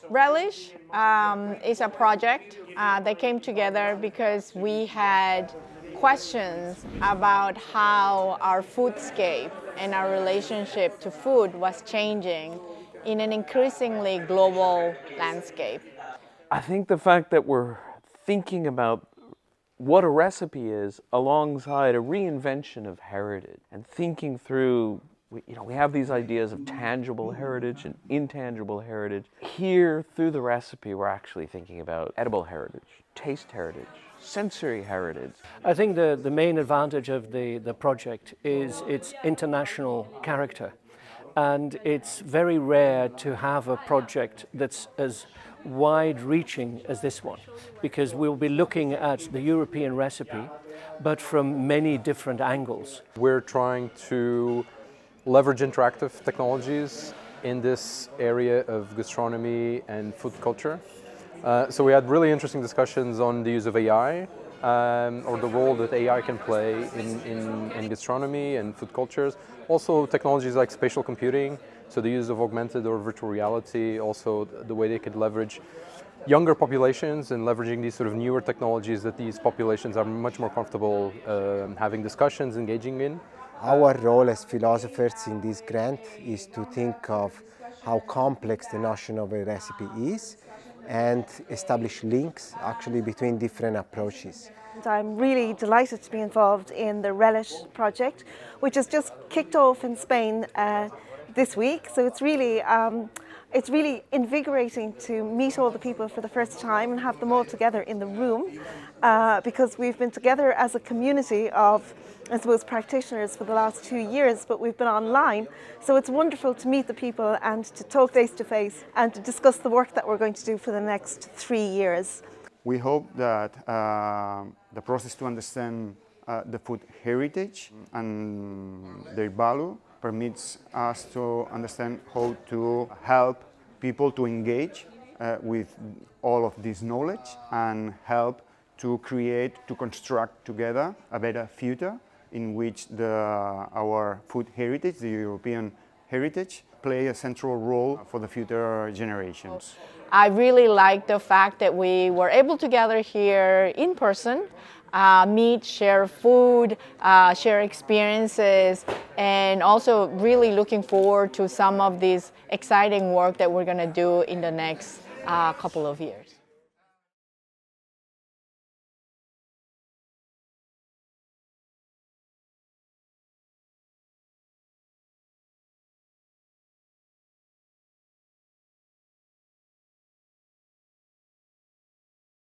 RELISH is a project that came together because we had questions about how our foodscape and our relationship to food was changing in an increasingly global landscape. I think the fact that we're thinking about what a recipe is alongside a reinvention of heritage and thinking through, we have these ideas of tangible heritage and intangible heritage. Here, through the recipe, we're actually thinking about edible heritage, taste heritage, sensory heritage. I think the main advantage of the project is its international character. And it's very rare to have a project that's as wide-reaching as this one, because we'll be looking at the European recipe, but from many different angles. We're trying to leverage interactive technologies in this area of gastronomy and food culture. So we had really interesting discussions on the use of AI, or the role that AI can play in gastronomy and food cultures. Also technologies like spatial computing, so the use of augmented or virtual reality, also the way they could leverage younger populations and leveraging these sort of newer technologies that these populations are much more comfortable having discussions, engaging in. Our role as philosophers in this grant is to think of how complex the notion of a recipe is and establish links actually between different approaches. I'm really delighted to be involved in the RELISH project, which has just kicked off in Spain this week. So it's really invigorating to meet all the people for the first time and have them all together in the room, because we've been together as a community of, I suppose, practitioners for the last 2 years, but we've been online. So it's wonderful to meet the people and to talk face to face and to discuss the work that we're going to do for the next 3 years. We hope that the process to understand the food heritage and their value permits us to understand how to help people to engage with all of this knowledge and help to construct together a better future in which our food heritage, the European heritage, play a central role for the future generations. I really like the fact that we were able to gather here in person, meet, share food, share experiences, and also really looking forward to some of this exciting work that we're going to do in the next couple of years.